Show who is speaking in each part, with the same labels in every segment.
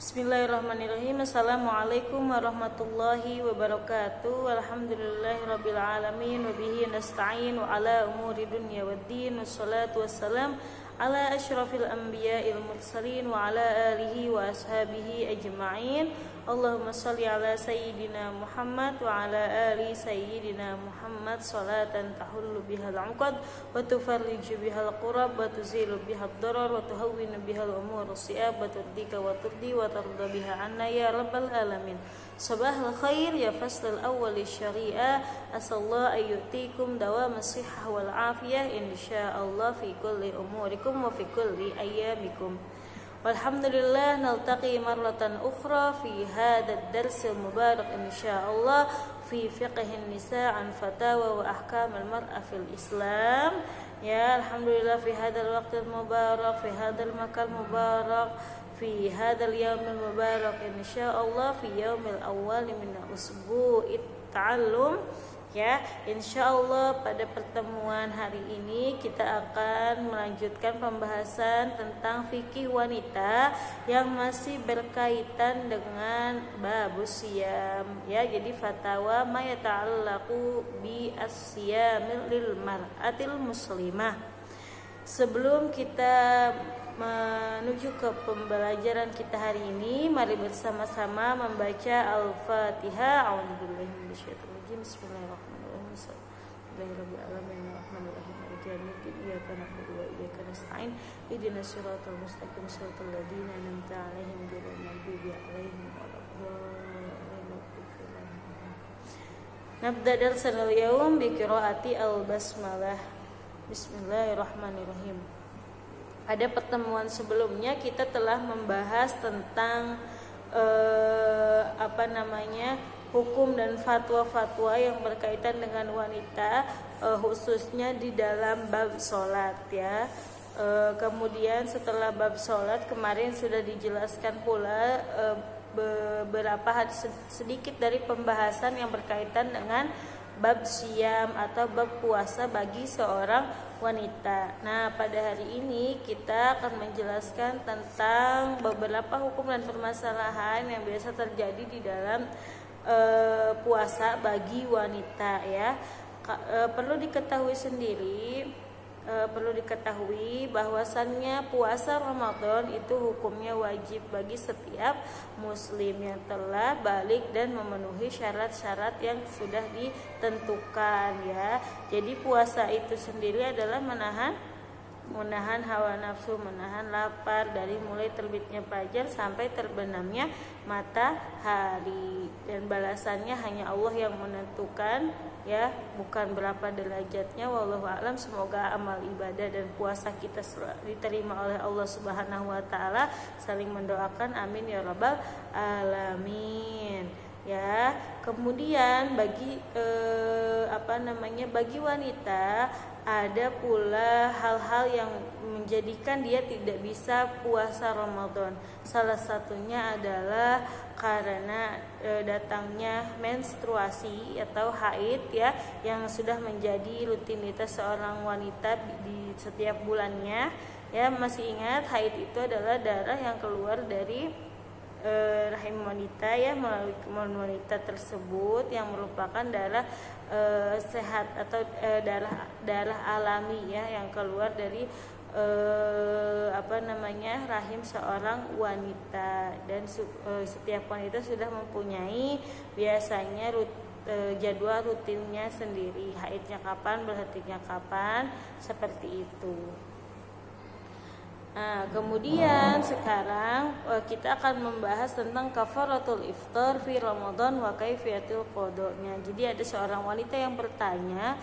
Speaker 1: Bismillahirrahmanirrahim. Assalamualaikum warahmatullahi wabarakatuh. Alhamdulillahirabbil alamin wa bihi nasta'in wa ala umuri dunya waddin. Wassalatu wassalam ala asyrafil anbiya'il mursalin wa ala alihi wa ashabihi ajma'in. Allahumma shalli ala sayyidina Muhammad wa ala ali sayyidina Muhammad salatan tahullu bihal uqad wa tufarriju bihal qurab wa tuzilu bihal darar wa tuhawwinu bihal umur si'ab wa turdika wa turdi wa tarda biha anna ya rabbal alamin. Sabahal khair ya faslal awwal syariah. Asallahu ayyutikum dawam as-sihhah wal afiyah insyaallah fi kulli umurikum wa fi kulli ayyamikum. Walhamdulillah naltaqi marratan ukhra fi hadzal dars al-mubarak insyaallah fi fiqhin nisa an fatawa wa ahkam al-mar'a fil Islam. Ya alhamdulillah fi hadzal waqt al-mubarak fi hadzal makan mubarak fi hadzal yaum al-mubarak insyaallah fi yaumil awwal min usbu'it ta'allum. Ya, insyaallah pada pertemuan hari ini kita akan melanjutkan pembahasan tentang fikih wanita yang masih berkaitan dengan babus siyam. Ya, jadi fatwa ma yata'allaqu bi as-siyamil lil mar'atil muslimah. Sebelum kita menuju ke pembelajaran kita hari ini, mari bersama-sama membaca Al-Fatihah. A'udzubillahi minasyaitonir rajim. Bismillahirrahmanirrahim. Bismillahirabbil alamin arrahmanirrahim. Iyyaka na'budu wa iyyaka nasta'in. Ihdinas siratal mustaqim siratal ladzina an'amta 'alaihim ghairil maghdubi 'alaihim waladdallin. Nabda darsanal yaum bi qiraati al-basmalah. Bismillahirrahmanirrahim. Pada pertemuan sebelumnya kita telah membahas tentang hukum dan fatwa-fatwa yang berkaitan dengan wanita, khususnya di dalam bab sholat ya. Kemudian setelah bab sholat kemarin sudah dijelaskan pula beberapa sedikit dari pembahasan yang berkaitan dengan bab siam atau bab puasa bagi seorang wanita. Nah, pada hari ini kita akan menjelaskan tentang beberapa hukum dan permasalahan yang biasa terjadi di dalam puasa bagi wanita ya. Perlu diketahui bahwasannya puasa Ramadan itu hukumnya wajib bagi setiap muslim yang telah balik dan memenuhi syarat-syarat yang sudah ditentukan ya. Jadi puasa itu sendiri adalah menahan hawa nafsu, menahan lapar dari mulai terbitnya fajar sampai terbenamnya matahari, dan balasannya hanya Allah yang menentukan ya, bukan berapa derajatnya. Wallahu a'lam. Semoga amal ibadah dan puasa kita diterima oleh Allah Subhanahu wa taala. Saling mendoakan amin ya rabbal alamin. Ya, kemudian bagi bagi wanita ada pula hal-hal yang menjadikan dia tidak bisa puasa Ramadan. Salah satunya adalah karena datangnya menstruasi atau haid ya, yang sudah menjadi rutinitas seorang wanita di setiap bulannya. Ya, masih ingat haid itu adalah darah yang keluar dari rahim wanita ya, melalui kemaluan wanita tersebut yang merupakan darah sehat atau darah alami ya, yang keluar dari rahim seorang wanita. Dan setiap wanita sudah mempunyai biasanya jadwal rutinnya sendiri, haidnya kapan, berhentinya kapan, seperti itu. Nah, kemudian sekarang kita akan membahas tentang kafaratul iftar fi Ramadan wa kaifiyatul qadanya. Jadi ada seorang wanita yang bertanya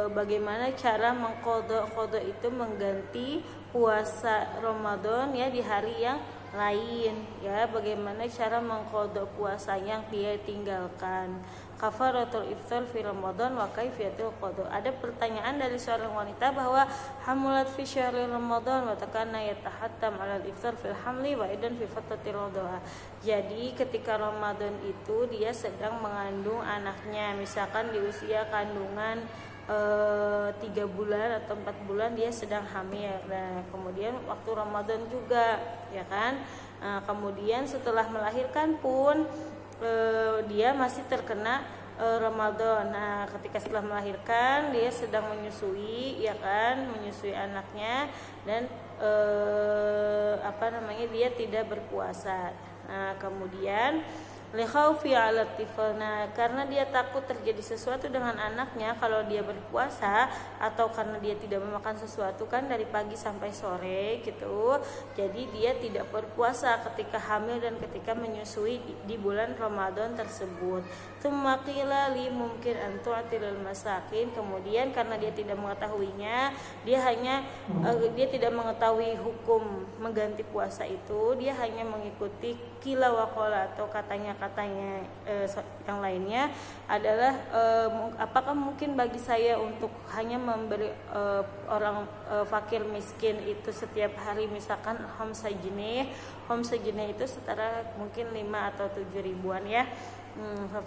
Speaker 1: bagaimana cara mengqadha itu mengganti puasa Ramadan ya di hari yang lain ya, bagaimana cara mengqadha puasa yang dia tinggalkan. Kafaratul iftar fi Ramadan wa kaifiyatul qada. Ada pertanyaan dari seorang wanita bahwa hamulat fi syahri Ramadan wa takana yatahattam 'ala al-iftar fil hamli wa idan fi fatratir radha'ah. Jadi ketika Ramadan itu dia sedang mengandung anaknya, misalkan di usia kandungan 3 bulan atau 4 bulan dia sedang hamil. Nah, kemudian waktu Ramadan juga ya kan. Nah, kemudian setelah melahirkan pun dia masih terkena Ramadan. Nah, ketika setelah melahirkan dia sedang menyusui, ya kan, menyusui anaknya dan dia tidak berpuasa. Nah, kemudian likhaufi 'ala tifl. Nah, karena dia takut terjadi sesuatu dengan anaknya kalau dia berpuasa, atau karena dia tidak memakan sesuatu kan dari pagi sampai sore gitu. Jadi dia tidak berpuasa ketika hamil dan ketika menyusui di bulan Ramadan tersebut. Tsumma qila li mungkin an tu'tilal masakin. Kemudian karena dia tidak mengetahuinya, dia tidak mengetahui hukum mengganti puasa itu, dia hanya mengikuti qila wa qala atau katanya yang lainnya adalah apakah mungkin bagi saya untuk hanya memberi orang fakir miskin itu setiap hari misalkan khamsa jinih itu setara mungkin 5 atau 7 ribuan ya.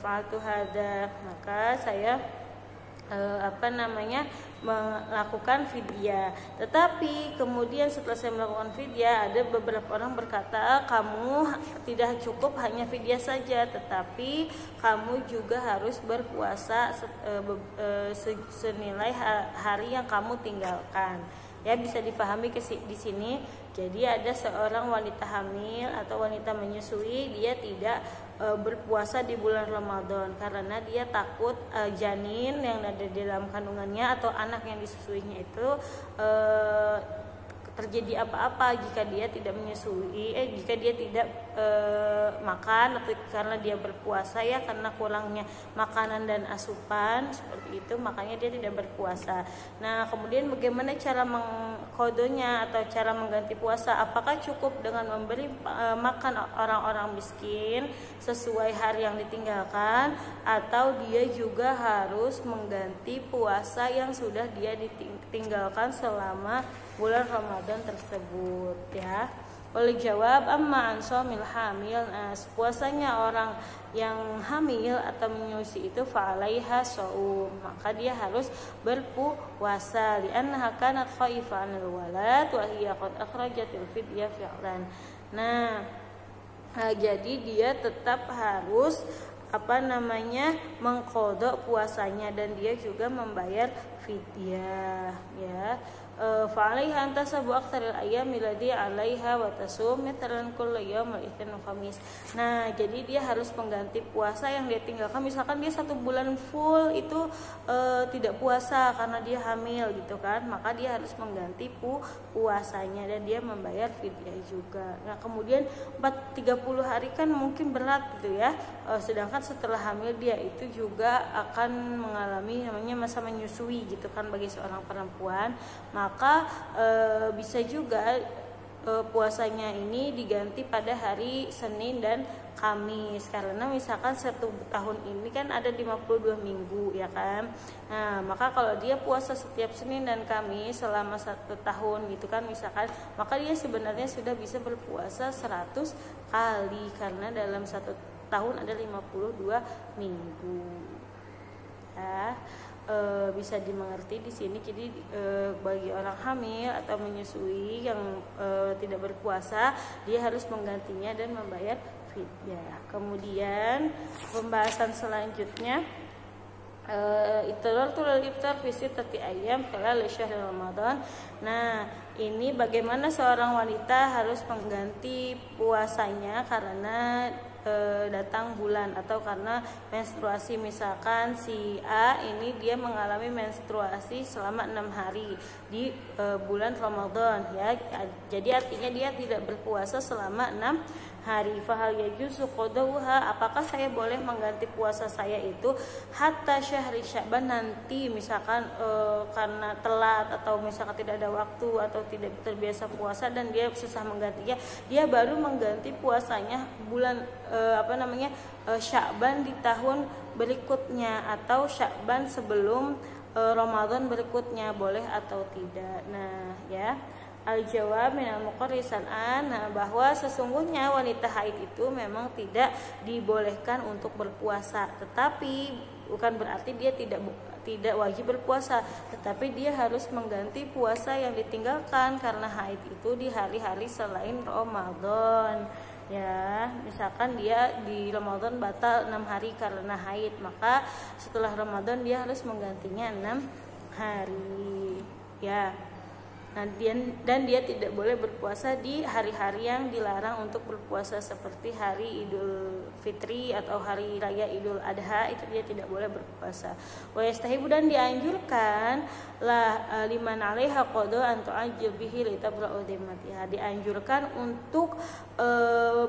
Speaker 1: Fa'altu hada, maka saya melakukan fidyah. Tetapi kemudian setelah saya melakukan fidyah, ada beberapa orang berkata, kamu tidak cukup hanya fidyah saja, tetapi kamu juga harus berpuasa senilai hari yang kamu tinggalkan. Ya, bisa dipahami di sini. Jadi ada seorang wanita hamil atau wanita menyusui, dia tidak berpuasa di bulan Ramadan karena dia takut janin yang ada di dalam kandungannya atau anak yang disusuinya itu terjadi apa-apa jika dia tidak menyusui, jika dia tidak makan, atau karena dia berpuasa ya, karena kurangnya makanan dan asupan seperti itu, makanya dia tidak berpuasa. Nah, kemudian bagaimana cara mengkodonya atau cara mengganti puasa? Apakah cukup dengan memberi makan orang-orang miskin sesuai hari yang ditinggalkan, atau dia juga harus mengganti puasa yang sudah dia ditinggalkan selama bulan Ramadan tersebut ya? Oleh jawab amma an shaumil hamil, puasanya orang yang hamil atau menyusui itu fa'alaiha shaum, maka dia harus berpuasa li'annaha kanat khaifan anil walad wa hiya qad akhrajatil fidyah fi'lan. Nah, jadi dia tetap harus mengqadha puasanya dan dia juga membayar fidyah ya. Fa'alaiha antasabu aktsaril ayyami ladzi 'alaiha wa tasum mitran kullu yaumil itsnin wa khamis. Nah, jadi dia harus mengganti puasa yang dia tinggalkan. Misalkan dia 1 bulan full itu tidak puasa karena dia hamil gitu kan, maka dia harus mengganti puasanya dan dia membayar fidyah juga. Nah, kemudian 30 hari kan mungkin berat gitu ya. Sedangkan setelah hamil dia itu juga akan mengalami namanya masa menyusui gitu kan bagi seorang perempuan. Maka bisa juga puasanya ini diganti pada hari Senin dan Kamis, karena misalkan 1 tahun ini kan ada 52 minggu ya kan. Nah, maka kalau dia puasa setiap Senin dan Kamis selama 1 tahun gitu kan misalkan, maka dia sebenarnya sudah bisa berpuasa 100 kali karena dalam 1 tahun ada 52 minggu ya. Bisa dimengerti di sini. Jadi bagi orang hamil atau menyusui yang tidak berpuasa, dia harus menggantinya dan membayar fidyah. Kemudian pembahasan selanjutnya, ittiratul iftar fi sittati ayyam khilal syahr Ramadan. Nah, ini bagaimana seorang wanita harus mengganti puasanya karena datang bulan atau karena menstruasi. Misalkan si A ini dia mengalami menstruasi selama 6 hari di bulan Ramadan ya. Jadi artinya dia tidak berpuasa selama 6 hari. Fahal yajuzu qadauha, apakah saya boleh mengganti puasa saya itu hatta syahri Sya'ban, nanti misalkan karena telat atau misalkan tidak ada waktu atau tidak terbiasa puasa dan dia susah menggantinya, dia baru mengganti puasanya bulan Sya'ban di tahun berikutnya atau Sya'ban sebelum Ramadan berikutnya, boleh atau tidak? Nah ya, al-jawab minal muqarrisan bahwa sesungguhnya wanita haid itu memang tidak dibolehkan untuk berpuasa, tetapi bukan berarti dia tidak wajib berpuasa, tetapi dia harus mengganti puasa yang ditinggalkan karena haid itu di hari-hari selain Ramadan. Ya, misalkan dia di Ramadan batal 6 hari karena haid, maka setelah Ramadan dia harus menggantinya 6 hari. Ya. Nah, dan dia tidak boleh berpuasa di hari-hari yang dilarang untuk berpuasa seperti hari Idul Fitri atau hari raya Idul Adha, itu dia tidak boleh berpuasa. Wa yastahibu, dan dianjurkan lah liman 'alaiha qada an tu'ajjil bihi li tabra'u dhimmatiha. Dianjurkan untuk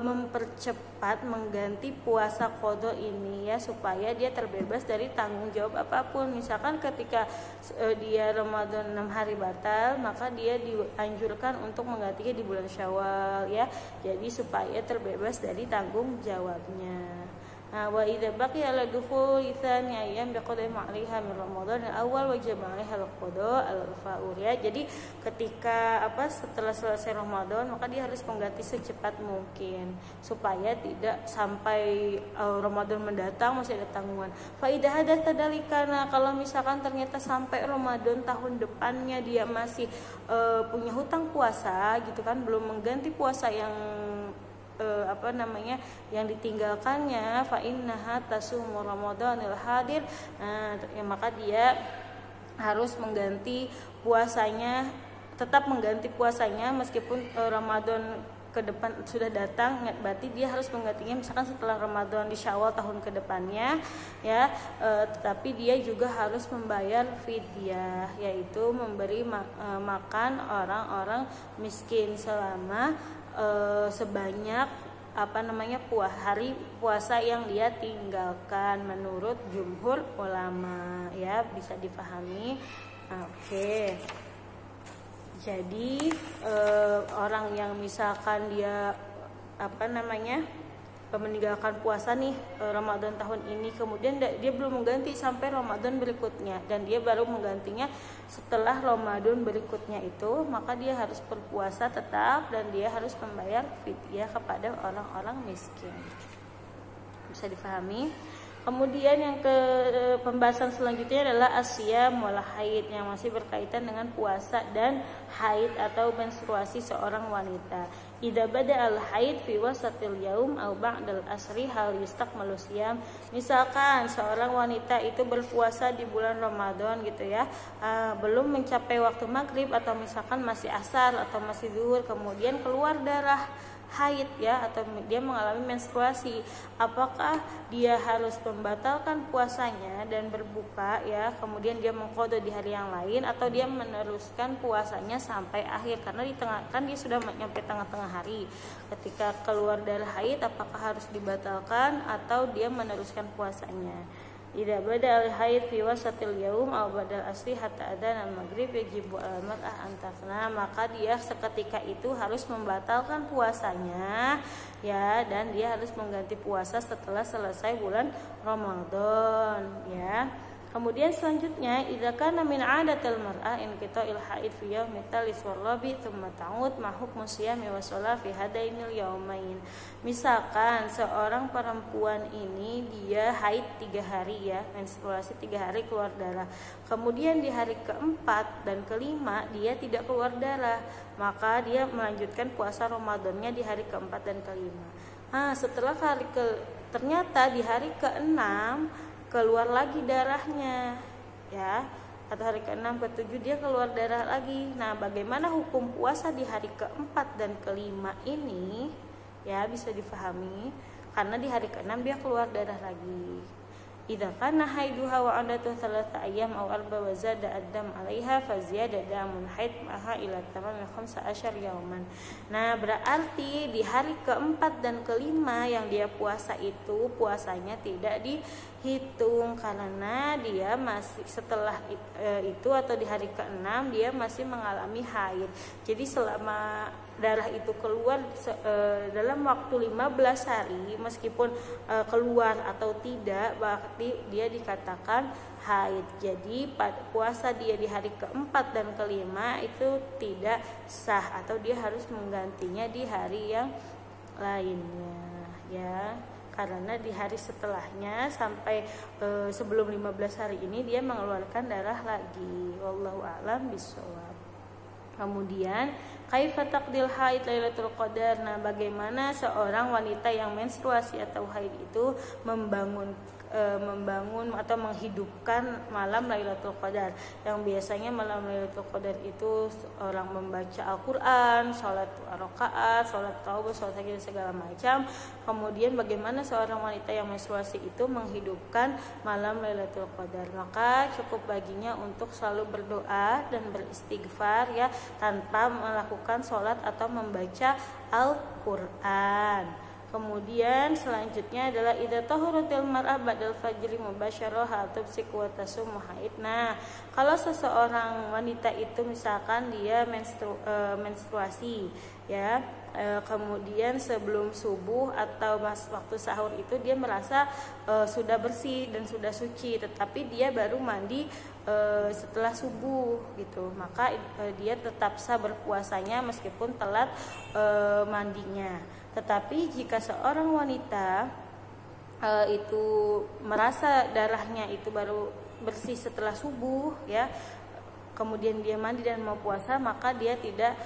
Speaker 1: mempercepat mengganti puasa qada ini ya, supaya dia terbebas dari tanggung jawab apapun. Misalkan ketika dia Ramadan 6 hari batal, maka dia dianjurkan untuk menggantinya di bulan Syawal ya. Jadi supaya terbebas dari tanggung jawabnya. Nah, wa idza baqiya ala dukhul tsani ayyam biqada'i ma'aliha min Ramadan al-awwal wajib 'alaiha al-qada' al-fa'ur ya. Jadi ketika setelah selesai Ramadan, maka dia harus mengganti secepat mungkin supaya tidak sampai Ramadan mendatang masih ada tanggungan. Fa idza hadatsa dzalika, kalau misalkan ternyata sampai Ramadan tahun depannya dia masih punya hutang puasa gitu kan, belum mengganti puasa yang yang ditinggalkannya, fa innaha tasumu Ramadanil hadir. Maka dia harus mengganti puasanya, tetap mengganti puasanya meskipun Ramadan ke depan sudah datang, berarti dia harus menggantinya misalkan setelah Ramadan di Syawal tahun ke depannya ya. Tetapi dia juga harus membayar fidyah, yaitu memberi makan orang-orang miskin selama sebanyak hari puasa yang dia tinggalkan menurut jumhur ulama ya, bisa dipahami. Oke. Jadi orang yang misalkan dia meninggalkan puasa nih Ramadan tahun ini, kemudian dia belum mengganti sampai Ramadan berikutnya, dan dia baru menggantinya setelah Ramadan berikutnya itu, maka dia harus berpuasa tetap dan dia harus membayar fidyah kepada orang-orang miskin. Bisa difahami? Kemudian yang ke pembahasan selanjutnya adalah asyam wal haid, yang masih berkaitan dengan puasa dan haid atau menstruasi seorang wanita. Idza bada al haid fi wasatil yaum aw ba'dal asri hal yustaqmalu siyam. Misalkan seorang wanita itu berpuasa di bulan Ramadan gitu ya, belum mencapai waktu maghrib atau misalkan masih asar atau masih zuhur, kemudian keluar darah haid ya, atau dia mengalami menstruasi, apakah dia harus membatalkan puasanya dan berbuka ya, kemudian dia mengqada di hari yang lain, atau dia meneruskan puasanya sampai akhir? Karena di tengah kan dia sudah sampai tengah-tengah hari ketika keluar darah haid, apakah harus dibatalkan atau dia meneruskan puasanya? Idza bada al-haid fi wasatil yaum aw badal asri hatta adzan al-maghrib yajibu al-mar'ah an tafna, maka dia seketika itu harus membatalkan puasanya ya, dan dia harus mengganti puasa setelah selesai bulan Ramadan ya. Kemudian selanjutnya, idza kana min 'adatil mar'ah in qita'il haid fi yaumit talis wal rabi tsumma ta'ud ma hukmu siyami wa shalah fi hadainil yaumain. Misalkan seorang perempuan ini dia haid 3 hari ya, menstruasi 3 hari keluar darah. Kemudian di hari keempat dan kelima dia tidak keluar darah, maka dia melanjutkan puasa Ramadannya di hari keempat dan kelima. Setelah ternyata di hari keenam keluar lagi darahnya ya, atau hari ke-6 ke-7 dia keluar darah lagi. Nah, bagaimana hukum puasa di hari ke-4 dan ke-5 ini ya, bisa difahami karena di hari ke-6 dia keluar darah lagi. Idza kana haiduha wa 'adatu 3 ayyam aw 4 wa zada ad-dam 'alaiha fa ziyada damun haid maha ila tamam 15 yauman. Nah, berarti di hari keempat dan kelima yang dia puasa itu puasanya tidak dihitung karena dia masih setelah itu atau di hari ke-6 dia masih mengalami haid. Jadi selama darah itu keluar dalam waktu 15 hari meskipun keluar atau tidak, berarti dia dikatakan haid. Jadi puasa dia di hari keempat dan kelima itu tidak sah, atau dia harus menggantinya di hari yang lainnya ya, karena di hari setelahnya sampai sebelum 15 hari ini dia mengeluarkan darah lagi. Wallahu a'lam bishawab. Kemudian Kaifa taqdil haid Lailatul Qadar. Nah, bagaimana seorang wanita yang menstruasi atau haid itu membangun atau menghidupkan malam Lailatul Qadar. Yang biasanya malam Lailatul Qadar itu orang membaca Al-Qur'an, salat rakaat, salat taubah, salat tahajud segala macam. Kemudian bagaimana seorang wanita yang menstruasi itu menghidupkan malam Lailatul Qadar? Maka cukup baginya untuk selalu berdoa dan beristighfar ya, tanpa melakukan salat atau membaca Al-Qur'an. Kemudian selanjutnya adalah idza tahuratil mar'ah ba'dal fajri mubasyarah tumsik wa tasum haid. Nah, kalau seseorang wanita itu misalkan dia menstruasi ya, kemudian sebelum subuh atau waktu sahur itu dia merasa sudah bersih dan sudah suci, tetapi dia baru mandi setelah subuh gitu, maka dia tetap sah berpuasanya meskipun telat mandinya. Tetapi jika seorang wanita itu merasa darahnya itu baru bersih setelah subuh ya, kemudian dia mandi dan mau puasa, maka dia tidak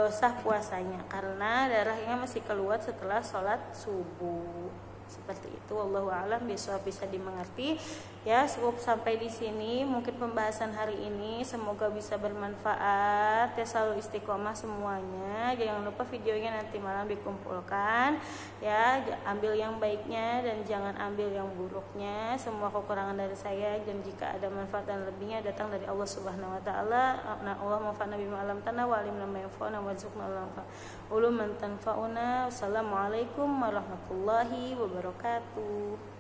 Speaker 1: sah puasanya karena darahnya masih keluar setelah sholat subuh. Seperti itu, wallahu a'lam bishawab, bisa dimengerti ya. Cukup sampai di sini mungkin pembahasan hari ini, semoga bisa bermanfaat ya, selalu istiqomah semuanya. Jangan lupa videonya nanti malam dikumpulkan ya, ambil yang baiknya dan jangan ambil yang buruknya. Semua kekurangan dari saya, dan jika ada manfaat dan lebihnya datang dari Allah Subhanahu wa taala. Allah mafa'na bima 'allamtana wa 'allimna ma yanfa'una warzuqna uluman tanfa'una. Wassalamualaikum warahmatullahi wabarakatuh.